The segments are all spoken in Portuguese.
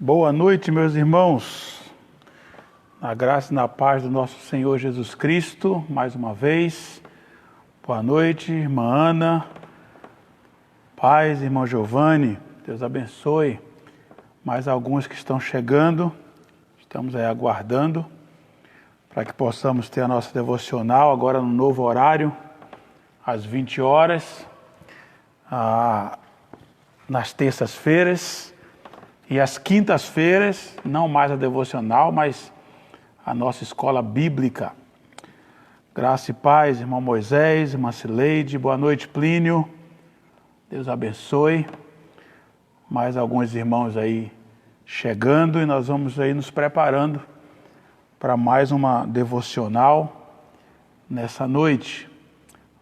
Boa noite, meus irmãos. Na graça e na paz do nosso Senhor Jesus Cristo, mais uma vez. Boa noite, irmã Ana. Paz, irmão Giovanni. Deus abençoe. Mais alguns que estão chegando. Estamos aí aguardando para que possamos ter a nossa devocional agora no novo horário, às 20 horas, nas terças-feiras. E às quintas-feiras, não mais a devocional, mas a nossa escola bíblica. Graça e paz, irmão Moisés, irmã Cileide, boa noite, Plínio. Deus abençoe. Mais alguns irmãos aí chegando e nós vamos aí nos preparando para mais uma devocional nessa noite.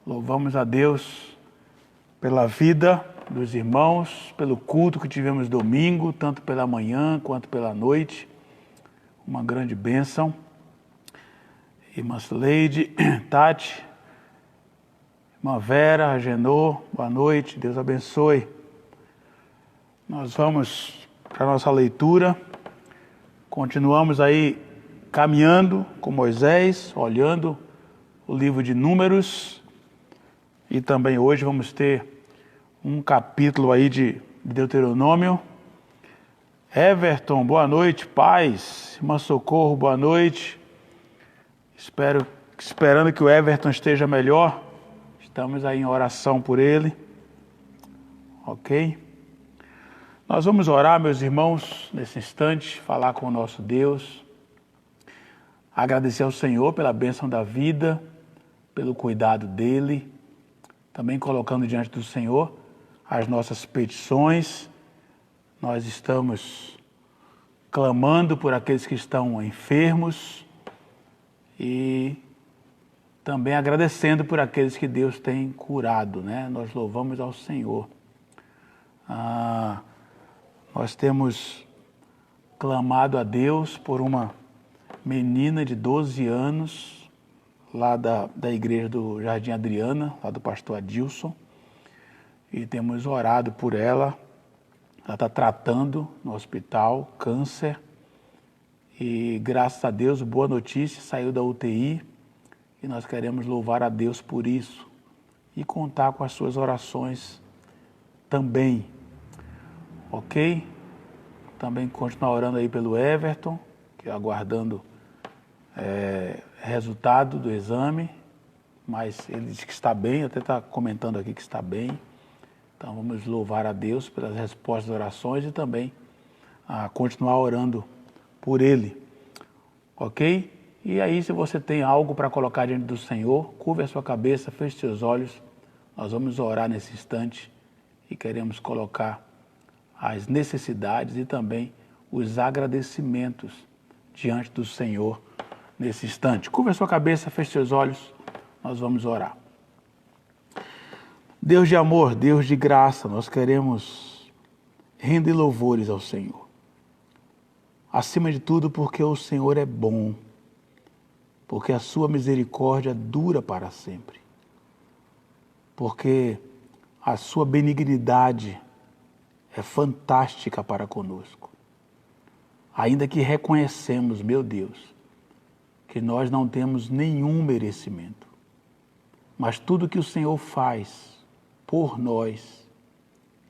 Louvamos a Deus pela vida dos irmãos, pelo culto que tivemos domingo, tanto pela manhã quanto pela noite. Uma grande bênção. Irmã Leide, Tati, irmã Vera, Agenor, boa noite, Deus abençoe. Nós vamos para a nossa leitura. Continuamos aí caminhando com Moisés, olhando o livro de Números. E também hoje vamos ter um capítulo aí de Deuteronômio. Everton, boa noite, paz. Irmã Socorro, boa noite. Esperando que o Everton esteja melhor. Estamos aí em oração por ele. Ok? Nós vamos orar, meus irmãos, nesse instante, falar com o nosso Deus. Agradecer ao Senhor pela bênção da vida, pelo cuidado dele. Também colocando diante do Senhor as nossas petições. Nós estamos clamando por aqueles que estão enfermos e também agradecendo por aqueles que Deus tem curado, né? Nós louvamos ao Senhor. Nós temos clamado a Deus por uma menina de 12 anos, lá da igreja do Jardim Adriana, lá do pastor Adilson. E temos orado por ela. Ela está tratando no hospital, câncer. E graças a Deus, boa notícia, saiu da UTI. E nós queremos louvar a Deus por isso. E contar com as suas orações também. Ok? Também continuar orando aí pelo Everton, que aguardando resultado do exame. Mas ele diz que está bem, até está comentando aqui que está bem. Então vamos louvar a Deus pelas respostas das orações e também continuar orando por ele, ok? E aí, se você tem algo para colocar diante do Senhor, curve a sua cabeça, feche seus olhos. Nós vamos orar nesse instante e queremos colocar as necessidades e também os agradecimentos diante do Senhor nesse instante. Curve a sua cabeça, feche seus olhos, nós vamos orar. Deus de amor, Deus de graça, nós queremos render louvores ao Senhor. Acima de tudo, porque o Senhor é bom, porque a sua misericórdia dura para sempre, porque a sua benignidade é fantástica para conosco. Ainda que reconhecemos, meu Deus, que nós não temos nenhum merecimento, mas tudo que o Senhor faz por nós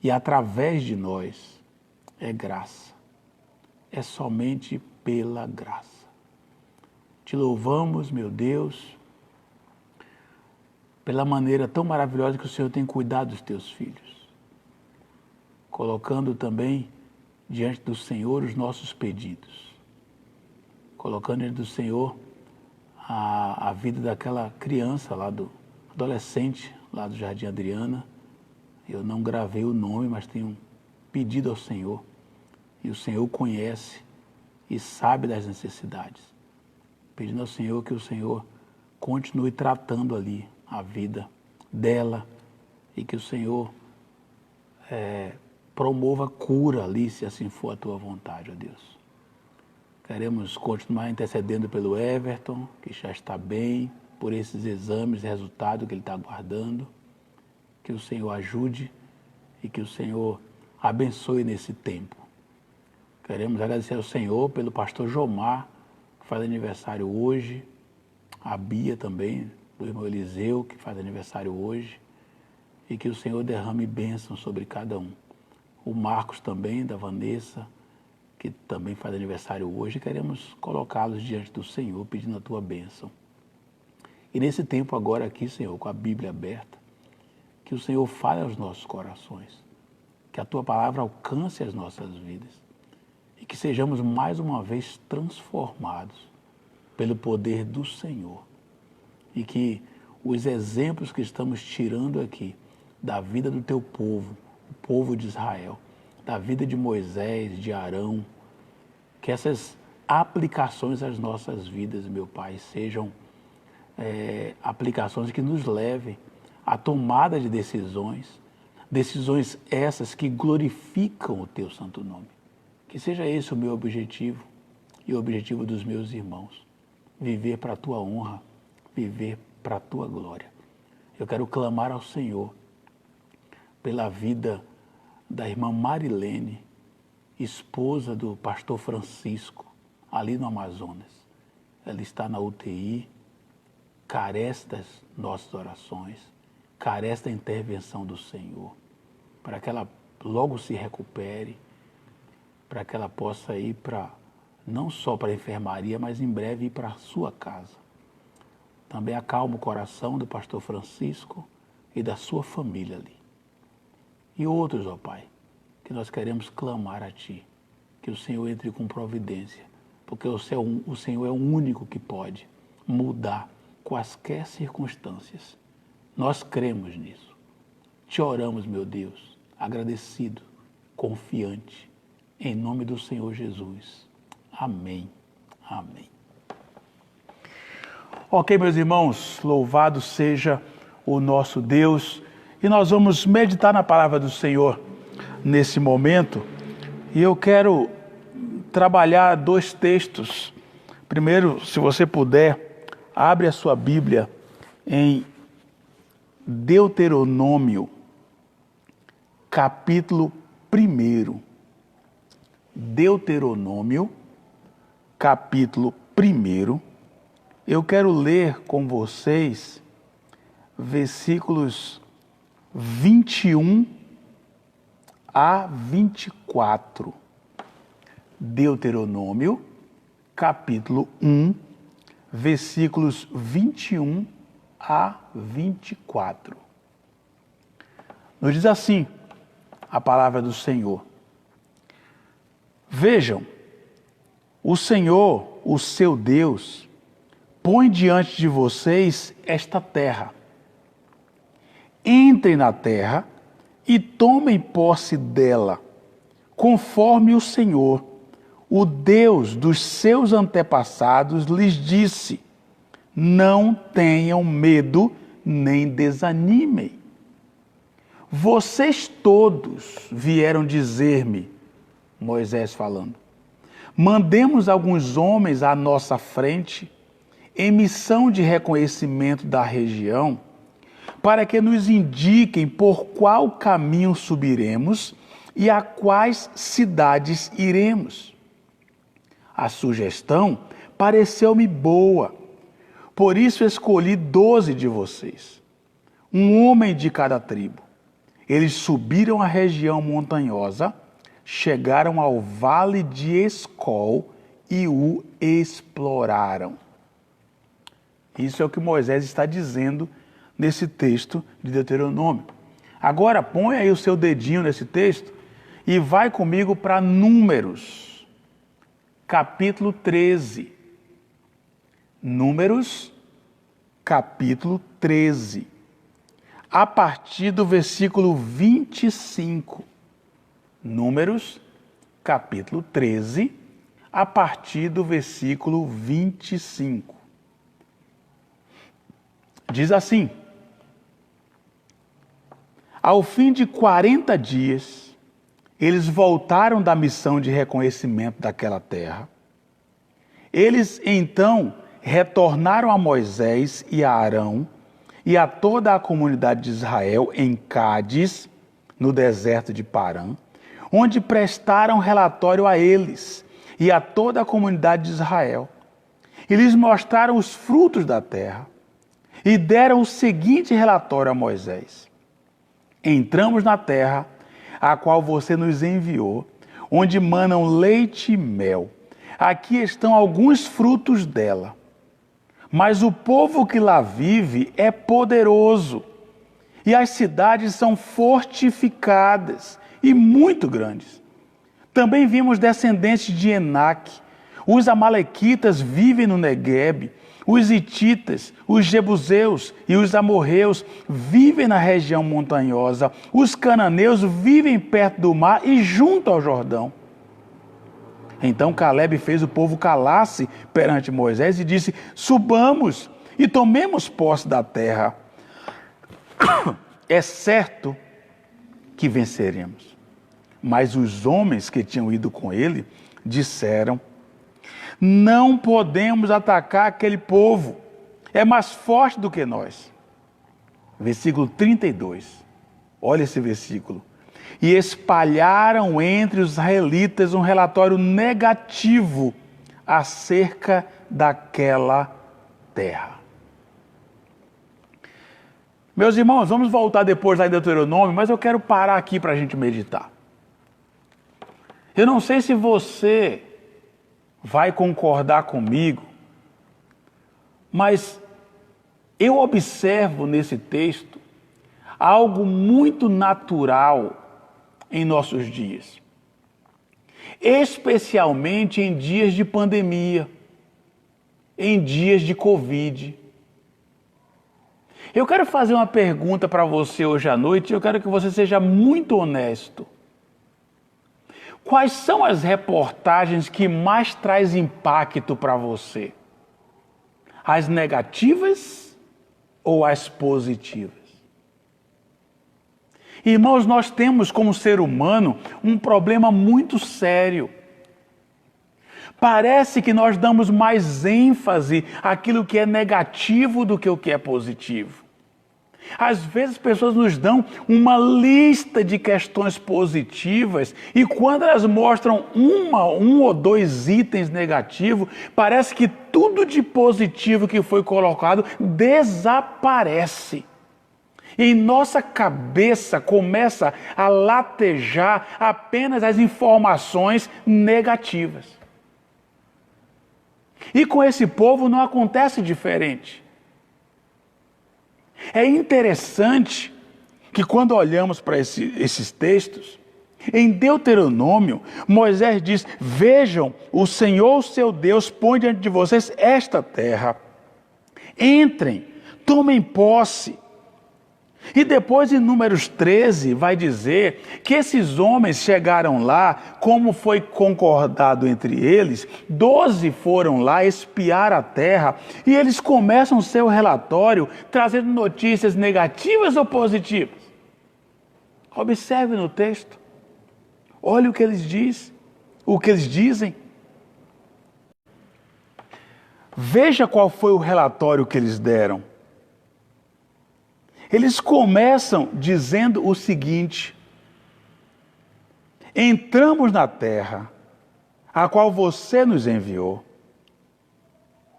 e através de nós é graça. É somente pela graça. Te louvamos, meu Deus, pela maneira tão maravilhosa que o Senhor tem cuidado dos teus filhos. Colocando também diante do Senhor os nossos pedidos. Colocando diante do Senhor a vida daquela criança lá adolescente lá do Jardim Adriana. Eu não gravei o nome, mas tenho pedido ao Senhor. E o Senhor conhece e sabe das necessidades. Pedindo ao Senhor que o Senhor continue tratando ali a vida dela e que o Senhor promova cura ali, se assim for a tua vontade, ó Deus. Queremos continuar intercedendo pelo Everton, que já está bem, por esses exames e resultados que ele está aguardando. Que o Senhor ajude e que o Senhor abençoe nesse tempo. Queremos agradecer ao Senhor pelo pastor Jomar, que faz aniversário hoje, a Bia também, do irmão Eliseu, que faz aniversário hoje, e que o Senhor derrame bênção sobre cada um. O Marcos também, da Vanessa, que também faz aniversário hoje, queremos colocá-los diante do Senhor, pedindo a tua bênção. E nesse tempo agora aqui, Senhor, com a Bíblia aberta, que o Senhor fale aos nossos corações, que a tua palavra alcance as nossas vidas e que sejamos mais uma vez transformados pelo poder do Senhor e que os exemplos que estamos tirando aqui da vida do teu povo, o povo de Israel, da vida de Moisés, de Arão, que essas aplicações às nossas vidas, meu Pai, sejam aplicações que nos levem à tomada de decisões essas que glorificam o teu santo nome. Que seja esse o meu objetivo e o objetivo dos meus irmãos, viver para a tua honra, viver para a tua glória. Eu quero clamar ao Senhor pela vida da irmã Marilene, esposa do pastor Francisco, ali no Amazonas. Ela está na UTI, carece das nossas orações, carece da intervenção do Senhor, para que ela logo se recupere, para que ela possa ir não só para a enfermaria, mas em breve ir para a sua casa. Também acalma o coração do pastor Francisco e da sua família ali. E outros, ó Pai, que nós queremos clamar a Ti, que o Senhor entre com providência, porque o Senhor é o único que pode mudar quaisquer circunstâncias. Nós cremos nisso. Te oramos, meu Deus, agradecido, confiante, em nome do Senhor Jesus. Amém. Amém. Ok, meus irmãos, louvado seja o nosso Deus. E nós vamos meditar na palavra do Senhor nesse momento. E eu quero trabalhar 2 textos. Primeiro, se você puder, abre a sua Bíblia em Deuteronômio, capítulo 1. Deuteronômio, capítulo 1. Eu quero ler com vocês versículos 21 a 24. Deuteronômio, capítulo 1, versículos 21 a 24. Nos diz assim a palavra do Senhor: Vejam, o Senhor, o seu Deus, põe diante de vocês esta terra. Entrem na terra e tomem posse dela, conforme o Senhor, o Deus dos seus antepassados, lhes disse. Não tenham medo nem desanimem. Vocês todos vieram dizer-me, Moisés falando, mandemos alguns homens à nossa frente, em missão de reconhecimento da região, para que nos indiquem por qual caminho subiremos e a quais cidades iremos. A sugestão pareceu-me boa, por isso escolhi 12 de vocês, um homem de cada tribo. Eles subiram a região montanhosa, chegaram ao vale de Escol e o exploraram. Isso é o que Moisés está dizendo nesse texto de Deuteronômio. Agora põe aí o seu dedinho nesse texto e vai comigo para Números, capítulo 13. Números, capítulo 13. A partir do versículo 25. Números, capítulo 13, a partir do versículo 25. Diz assim: Ao fim de 40 dias, eles voltaram da missão de reconhecimento daquela terra. Eles, então, retornaram a Moisés e a Arão e a toda a comunidade de Israel em Cádiz, no deserto de Parã, onde prestaram relatório a eles e a toda a comunidade de Israel. E lhes mostraram os frutos da terra e deram o seguinte relatório a Moisés: entramos na terra a qual você nos enviou, onde manam leite e mel. Aqui estão alguns frutos dela. Mas o povo que lá vive é poderoso, e as cidades são fortificadas e muito grandes. Também vimos descendentes de Enaque. Os amalequitas vivem no Neguebe. Os hititas, os jebuseus e os amorreus vivem na região montanhosa. Os cananeus vivem perto do mar e junto ao Jordão. Então Caleb fez o povo calar-se perante Moisés e disse: subamos e tomemos posse da terra. É certo que venceremos. Mas os homens que tinham ido com ele disseram: não podemos atacar aquele povo, é mais forte do que nós. Versículo 32, olha esse versículo. E espalharam entre os israelitas um relatório negativo acerca daquela terra. Meus irmãos, vamos voltar depois lá em Deuteronômio, mas eu quero parar aqui para a gente meditar. Eu não sei se você vai concordar comigo, mas eu observo nesse texto algo muito natural em nossos dias, especialmente em dias de pandemia, em dias de Covid. Eu quero fazer uma pergunta para você hoje à noite, eu quero que você seja muito honesto. Quais são as reportagens que mais traz impacto para você? As negativas ou as positivas? Irmãos, nós temos como ser humano um problema muito sério. Parece que nós damos mais ênfase àquilo que é negativo do que o que é positivo. Às vezes as pessoas nos dão uma lista de questões positivas e quando elas mostram um ou dois itens negativos, parece que tudo de positivo que foi colocado desaparece. E em nossa cabeça começa a latejar apenas as informações negativas. E com esse povo não acontece diferente. É interessante que quando olhamos para esses textos, em Deuteronômio, Moisés diz: vejam, o Senhor, seu Deus, põe diante de vocês esta terra. Entrem, tomem posse. E depois em Números 13 vai dizer que esses homens chegaram lá, como foi concordado entre eles, 12 foram lá espiar a terra e eles começam o seu relatório trazendo notícias negativas ou positivas. Observe no texto, olhe o que eles dizem. Veja qual foi o relatório que eles deram. Eles começam dizendo o seguinte: entramos na terra, a qual você nos enviou,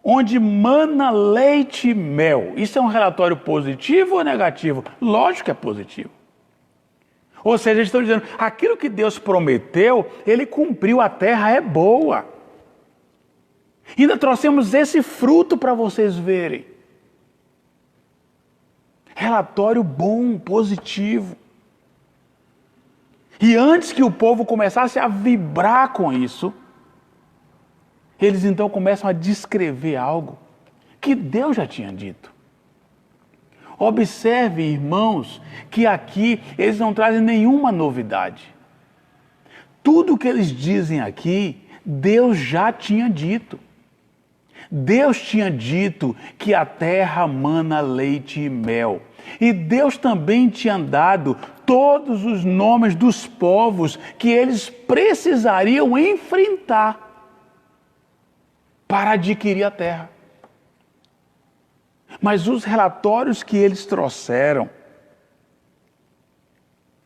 onde mana leite e mel. Isso é um relatório positivo ou negativo? Lógico que é positivo. Ou seja, eles estão dizendo, aquilo que Deus prometeu, Ele cumpriu, a terra é boa. Ainda trouxemos esse fruto para vocês verem. Relatório bom, positivo. E antes que o povo começasse a vibrar com isso, eles então começam a descrever algo que Deus já tinha dito. Observe, irmãos, que aqui eles não trazem nenhuma novidade. Tudo que eles dizem aqui, Deus já tinha dito. Deus tinha dito que a terra mana leite e mel. E Deus também tinha dado todos os nomes dos povos que eles precisariam enfrentar para adquirir a terra. Mas os relatórios que eles trouxeram,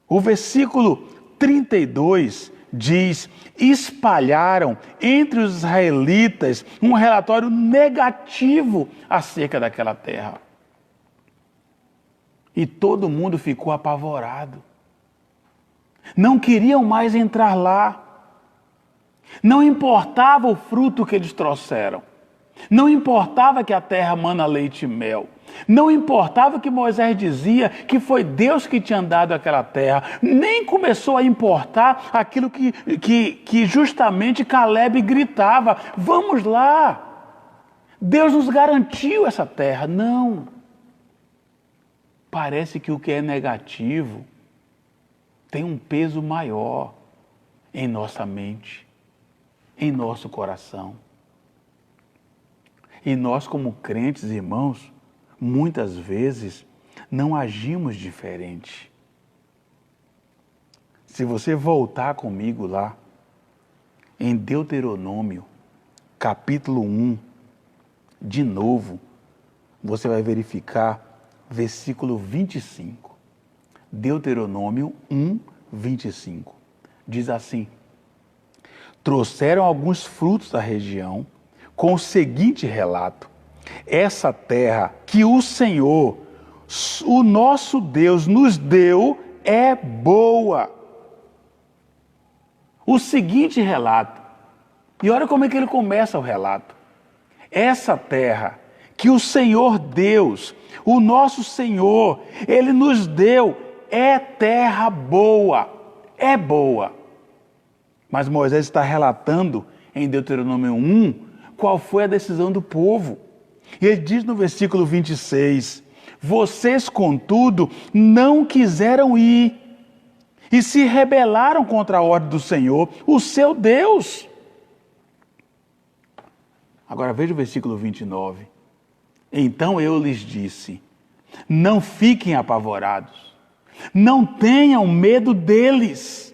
o versículo 32 diz: espalharam entre os israelitas um relatório negativo acerca daquela terra. E todo mundo ficou apavorado. Não queriam mais entrar lá. Não importava o fruto que eles trouxeram. Não importava que a terra mana leite e mel. Não importava que Moisés dizia que foi Deus que tinha dado aquela terra. Nem começou a importar aquilo que justamente Caleb gritava: vamos lá. Deus nos garantiu essa terra. Não. Parece que o que é negativo tem um peso maior em nossa mente, em nosso coração. E nós, como crentes, irmãos, muitas vezes não agimos diferente. Se você voltar comigo lá, em Deuteronômio, capítulo 1, de novo, você vai verificar versículo 25. Deuteronômio 1, 25. Diz assim: trouxeram alguns frutos da região, com o seguinte relato: essa terra que o Senhor, o nosso Deus, nos deu é boa. O seguinte relato, e olha como é que ele começa o relato: essa terra que o Senhor Deus, o nosso Senhor, Ele nos deu, é terra boa, é boa. Mas Moisés está relatando em Deuteronômio 1 qual foi a decisão do povo. E ele diz no versículo 26, vocês, contudo, não quiseram ir e se rebelaram contra a ordem do Senhor, o seu Deus. Agora veja o versículo 29. Então eu lhes disse, não fiquem apavorados, não tenham medo deles.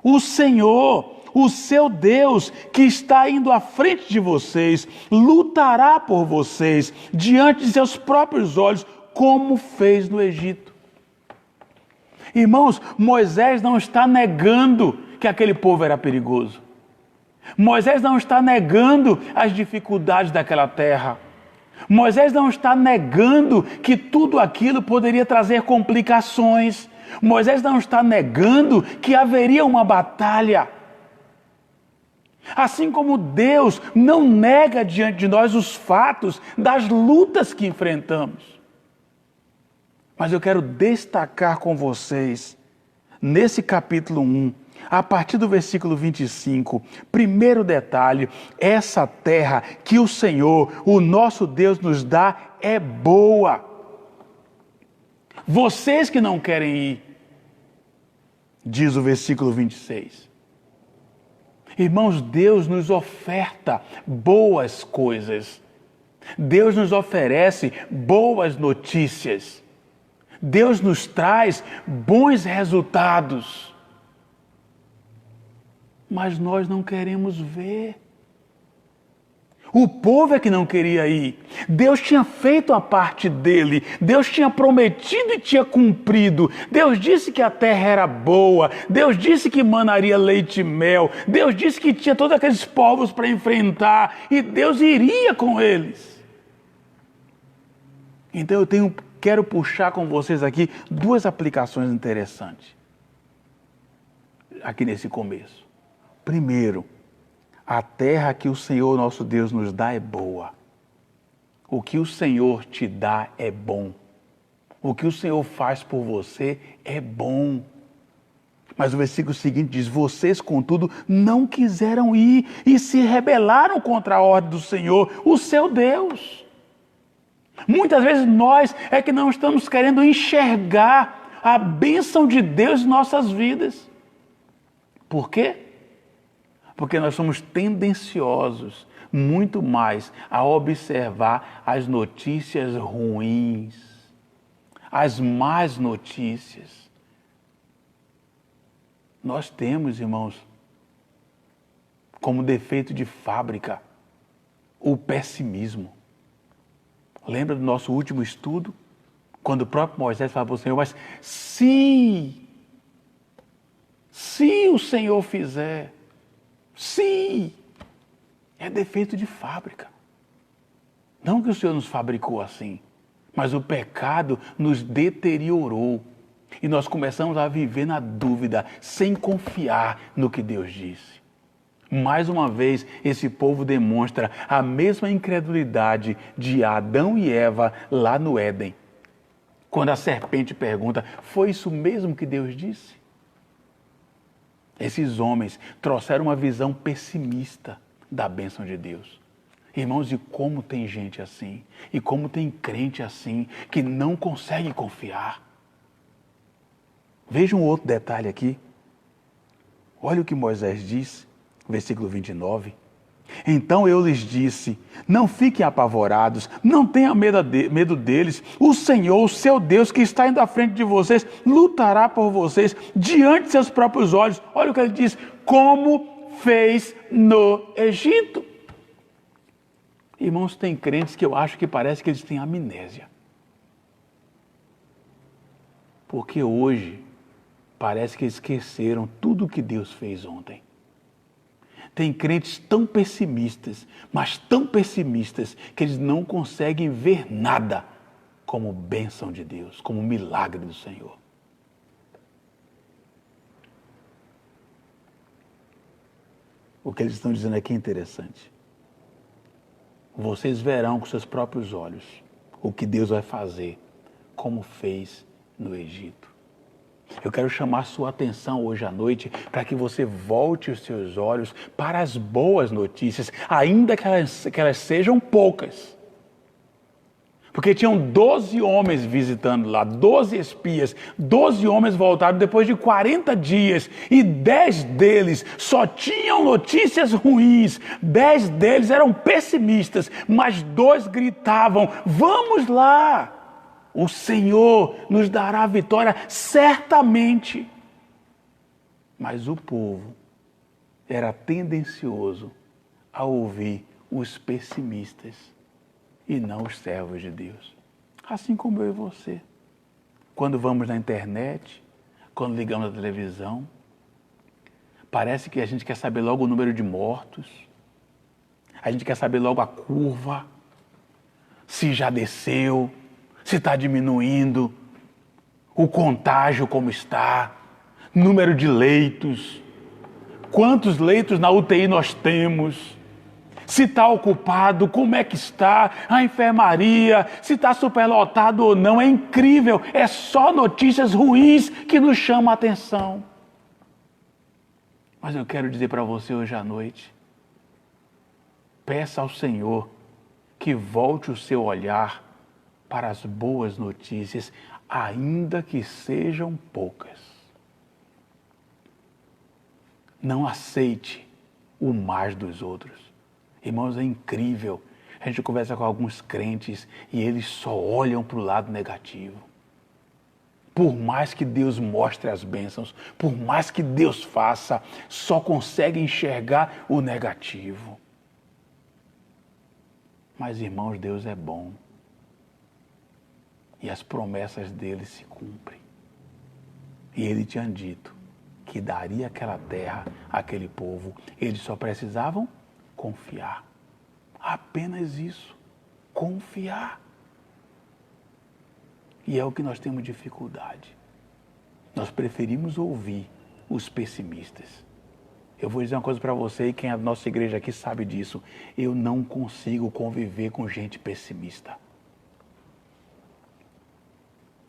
O Senhor, o seu Deus, que está indo à frente de vocês, lutará por vocês diante de seus próprios olhos, como fez no Egito. Irmãos, Moisés não está negando que aquele povo era perigoso. Moisés não está negando as dificuldades daquela terra. Moisés não está negando que tudo aquilo poderia trazer complicações. Moisés não está negando que haveria uma batalha. Assim como Deus não nega diante de nós os fatos das lutas que enfrentamos. Mas eu quero destacar com vocês, nesse capítulo 1, a partir do versículo 25, primeiro detalhe: essa terra que o Senhor, o nosso Deus, nos dá é boa. Vocês que não querem ir, diz o versículo 26. Irmãos, Deus nos oferta boas coisas. Deus nos oferece boas notícias. Deus nos traz bons resultados. Mas nós não queremos ver. O povo é que não queria ir. Deus tinha feito a parte dele. Deus tinha prometido e tinha cumprido. Deus disse que a terra era boa. Deus disse que manaria leite e mel. Deus disse que tinha todos aqueles povos para enfrentar. E Deus iria com eles. Então quero puxar com vocês aqui duas aplicações interessantes. Aqui nesse começo. Primeiro, a terra que o Senhor nosso Deus nos dá é boa. O que o Senhor te dá é bom. O que o Senhor faz por você é bom. Mas o versículo seguinte diz, vocês, contudo, não quiseram ir e se rebelaram contra a ordem do Senhor, o seu Deus. Muitas vezes nós é que não estamos querendo enxergar a bênção de Deus em nossas vidas. Por quê? Porque nós somos tendenciosos muito mais a observar as notícias ruins, as más notícias. Nós temos, irmãos, como defeito de fábrica, o pessimismo. Lembra do nosso último estudo? Quando o próprio Moisés falava para o Senhor, mas Se o Senhor fizer, se é defeito de fábrica. Não que o Senhor nos fabricou assim, mas o pecado nos deteriorou. E nós começamos a viver na dúvida, sem confiar no que Deus disse. Mais uma vez, esse povo demonstra a mesma incredulidade de Adão e Eva lá no Éden. Quando a serpente pergunta, foi isso mesmo que Deus disse? Esses homens trouxeram uma visão pessimista da bênção de Deus. Irmãos, e como tem gente assim, e como tem crente assim, que não consegue confiar. Veja um outro detalhe aqui. Olha o que Moisés diz, versículo 29. Então eu lhes disse, não fiquem apavorados, não tenham medo deles. O Senhor, o seu Deus, que está indo à frente de vocês, lutará por vocês diante de seus próprios olhos. Olha o que ele diz, como fez no Egito. Irmãos, tem crentes que eu acho que parece que eles têm amnésia. Porque hoje parece que esqueceram tudo o que Deus fez ontem. Tem crentes tão pessimistas, mas tão pessimistas, que eles não conseguem ver nada como bênção de Deus, como milagre do Senhor. O que eles estão dizendo aqui é interessante. Vocês verão com seus próprios olhos o que Deus vai fazer, como fez no Egito. Eu quero chamar sua atenção hoje à noite para que você volte os seus olhos para as boas notícias, ainda que elas sejam poucas. Porque tinham 12 homens visitando lá, 12 espias, 12 homens voltaram depois de 40 dias e 10 deles só tinham notícias ruins, 10 deles eram pessimistas, mas 2 gritavam, vamos lá! O Senhor nos dará a vitória certamente. Mas o povo era tendencioso a ouvir os pessimistas e não os servos de Deus. Assim como eu e você. Quando vamos na internet, quando ligamos a televisão, parece que a gente quer saber logo o número de mortos, a gente quer saber logo a curva, se já desceu, se está diminuindo, o contágio como está, número de leitos, quantos leitos na UTI nós temos, se está ocupado, como é que está, a enfermaria, se está superlotado ou não, é incrível, é só notícias ruins que nos chamam a atenção. Mas eu quero dizer para você hoje à noite, peça ao Senhor que volte o seu olhar para as boas notícias, ainda que sejam poucas. Não aceite o mais dos outros. Irmãos, é incrível. A gente conversa com alguns crentes e eles só olham para o lado negativo. Por mais que Deus mostre as bênçãos, por mais que Deus faça, só consegue enxergar o negativo. Mas, irmãos, Deus é bom. E as promessas dele se cumprem. E ele tinha dito que daria aquela terra àquele povo. Eles só precisavam confiar. Apenas isso. Confiar. E é o que nós temos dificuldade. Nós preferimos ouvir os pessimistas. Eu vou dizer uma coisa para você, e quem é da nossa igreja aqui sabe disso. Eu não consigo conviver com gente pessimista.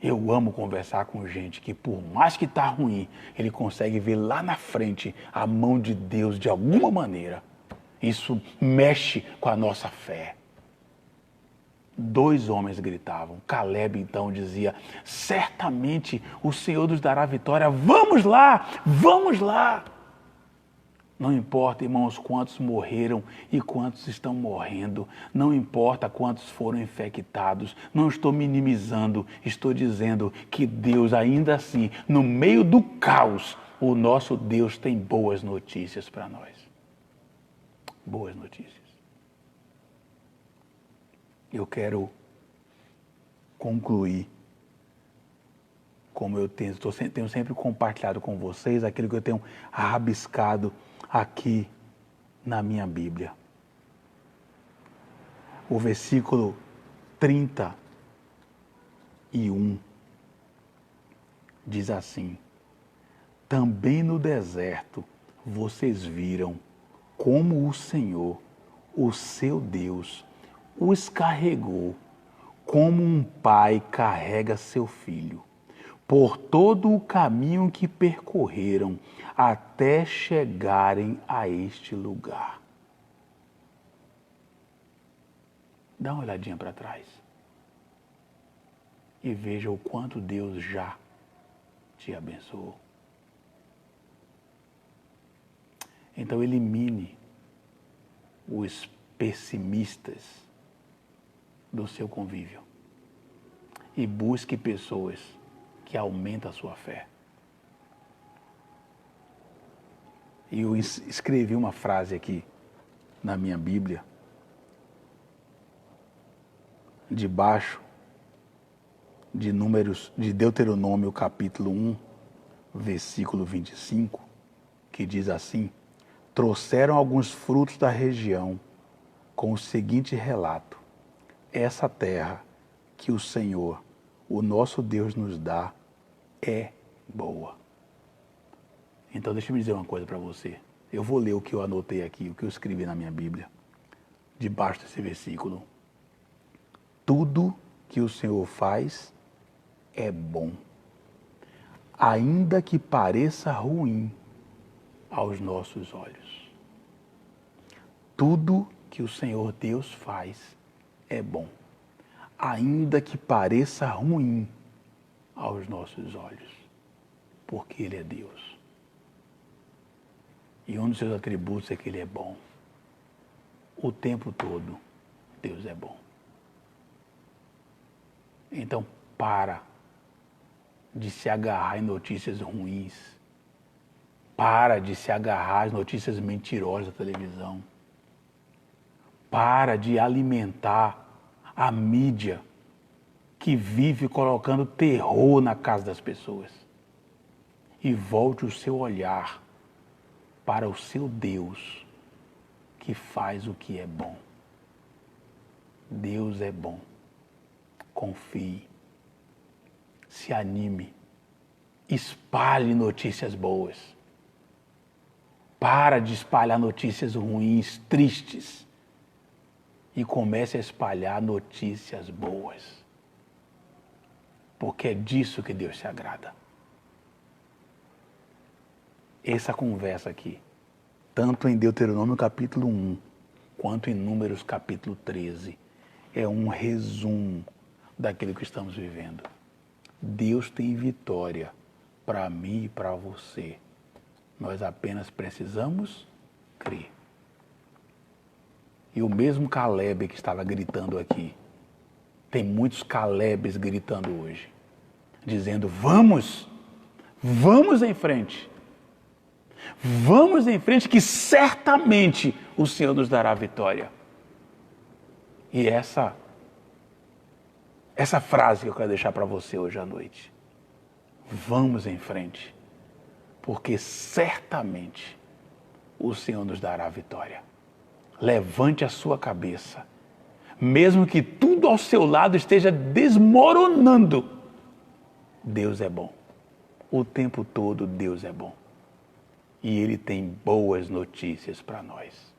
Eu amo conversar com gente que, por mais que está ruim, ele consegue ver lá na frente a mão de Deus de alguma maneira. Isso mexe com a nossa fé. 2 homens gritavam. Caleb então dizia, certamente o Senhor nos dará a vitória. Vamos lá, vamos lá. Não importa, irmãos, quantos morreram e quantos estão morrendo. Não importa quantos foram infectados. Não estou minimizando. Estou dizendo que Deus, ainda assim, no meio do caos, o nosso Deus tem boas notícias para nós. Boas notícias. Eu quero concluir como eu tenho sempre compartilhado com vocês aquilo que eu tenho rabiscado aqui na minha Bíblia. O versículo 31 diz assim: também no deserto vocês viram como o Senhor, o seu Deus, os carregou, como um pai carrega seu filho, por todo o caminho que percorreram até chegarem a este lugar. Dá uma olhadinha para trás e veja o quanto Deus já te abençoou. Então elimine os pessimistas do seu convívio e busque pessoas que aumentam a sua fé. E eu escrevi uma frase aqui na minha Bíblia, debaixo de Deuteronômio capítulo 1, versículo 25, que diz assim: trouxeram alguns frutos da região com o seguinte relato: essa terra que o Senhor, o nosso Deus, nos dá é boa. Então deixa eu me dizer uma coisa para você. Eu vou ler o que eu anotei aqui, o que eu escrevi na minha Bíblia, debaixo desse versículo. Tudo que o Senhor faz é bom, ainda que pareça ruim aos nossos olhos. Tudo que o Senhor Deus faz é bom, ainda que pareça ruim aos nossos olhos, porque Ele é Deus. E um dos seus atributos é que Ele é bom. O tempo todo, Deus é bom. Então, para de se agarrar em notícias ruins. Para de se agarrar às notícias mentirosas da televisão. Para de alimentar a mídia que vive colocando terror na casa das pessoas. E volte o seu olhar para o seu Deus, que faz o que é bom. Deus é bom. Confie. Se anime. Espalhe notícias boas. Para de espalhar notícias ruins, tristes. E comece a espalhar notícias boas. Porque é disso que Deus se agrada. Essa conversa aqui, tanto em Deuteronômio capítulo 1, quanto em Números capítulo 13, é um resumo daquilo que estamos vivendo. Deus tem vitória para mim e para você. Nós apenas precisamos crer. E o mesmo Caleb que estava gritando aqui, tem muitos Calebes gritando hoje, dizendo: vamos em frente. Vamos em frente, que certamente o Senhor nos dará vitória. E essa frase que eu quero deixar para você hoje à noite: vamos em frente, porque certamente o Senhor nos dará vitória. Levante a sua cabeça, mesmo que tudo ao seu lado esteja desmoronando, Deus é bom. O tempo todo Deus é bom. E Ele tem boas notícias para nós.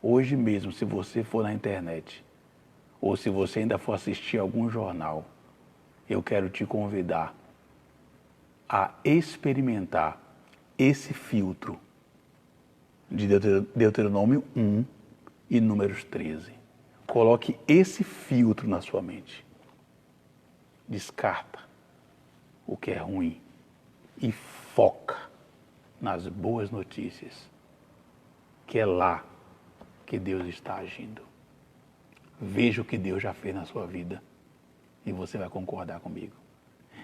Hoje mesmo, se você for na internet, ou se você ainda for assistir algum jornal, eu quero te convidar a experimentar esse filtro de Deuteronômio 1 e Números 13. Coloque esse filtro na sua mente. Descarta o que é ruim e foca nas boas notícias, que é lá que Deus está agindo. Veja o que Deus já fez na sua vida e você vai concordar comigo.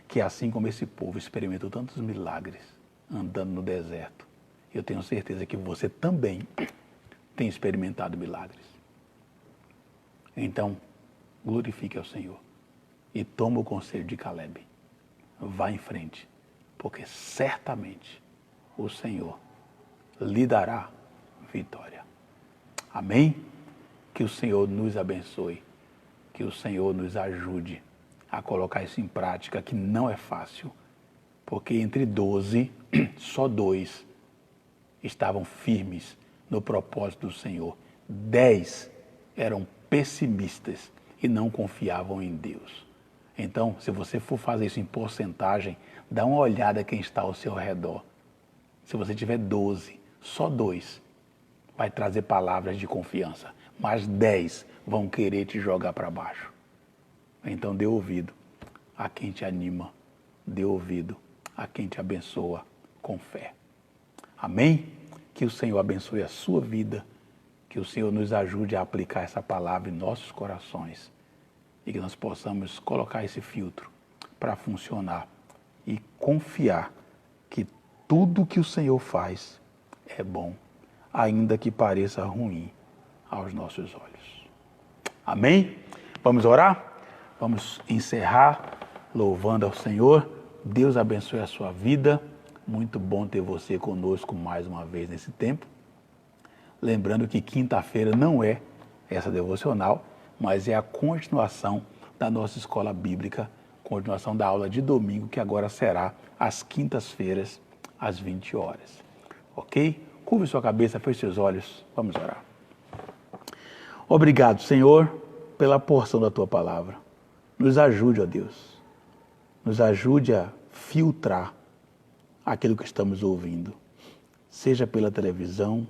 Que assim como esse povo experimentou tantos milagres andando no deserto, eu tenho certeza que você também tem experimentado milagres. Então, glorifique ao Senhor e toma o conselho de Caleb. vá em frente, porque certamente o Senhor lhe dará vitória. Amém? Que o Senhor nos abençoe, que o Senhor nos ajude a colocar isso em prática, que não é fácil, porque entre 12, só 2 estavam firmes no propósito do Senhor. 10 eram pessimistas e não confiavam em Deus. Então, se você for fazer isso em porcentagem, dá uma olhada quem está ao seu redor. Se você tiver 12, só 2 vai trazer palavras de confiança, mas 10 vão querer te jogar para baixo. Então dê ouvido a quem te anima, dê ouvido a quem te abençoa com fé. Amém? Que o Senhor abençoe a sua vida, que o Senhor nos ajude a aplicar essa palavra em nossos corações e que nós possamos colocar esse filtro para funcionar e confiar que tudo que o Senhor faz é bom, ainda que pareça ruim aos nossos olhos. Amém? Vamos orar? Vamos encerrar louvando ao Senhor. Deus abençoe a sua vida. Muito bom ter você conosco mais uma vez nesse tempo. Lembrando que quinta-feira não é essa devocional, mas é a continuação da nossa escola bíblica, continuação da aula de domingo, que agora será às quintas-feiras, às 20 horas. Ok? Curve sua cabeça, feche seus olhos. Vamos orar. Obrigado, Senhor, pela porção da Tua palavra. Nos ajude, ó Deus. Nos ajude a filtrar aquilo que estamos ouvindo. Seja pela televisão,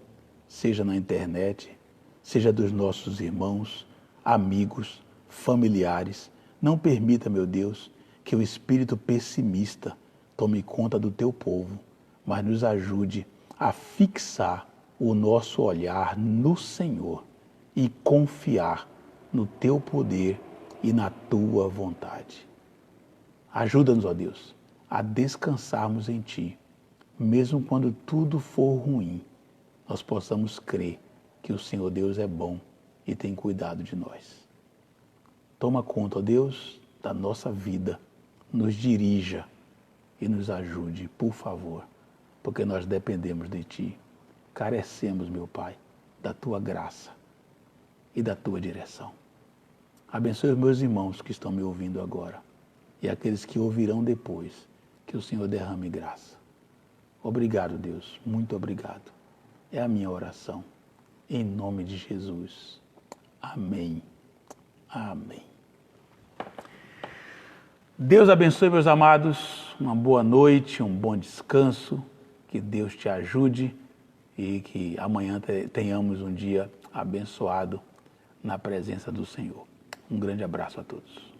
seja na internet, seja dos nossos irmãos, amigos, familiares. Não permita, meu Deus, que o espírito pessimista tome conta do Teu povo, mas nos ajude a fixar o nosso olhar no Senhor e confiar no Teu poder e na Tua vontade. Ajuda-nos, ó Deus, a descansarmos em Ti, mesmo quando tudo for ruim, nós possamos crer que o Senhor Deus é bom e tem cuidado de nós. Toma conta, ó Deus, da nossa vida, nos dirija e nos ajude, por favor, porque nós dependemos de Ti. Carecemos, meu Pai, da Tua graça e da Tua direção. Abençoe os meus irmãos que estão me ouvindo agora e aqueles que ouvirão depois, que o Senhor derrame graça. Obrigado, Deus, muito obrigado. É a minha oração, em nome de Jesus. Amém. Amém. Deus abençoe, meus amados, uma boa noite, um bom descanso, que Deus te ajude e que amanhã tenhamos um dia abençoado na presença do Senhor. Um grande abraço a todos.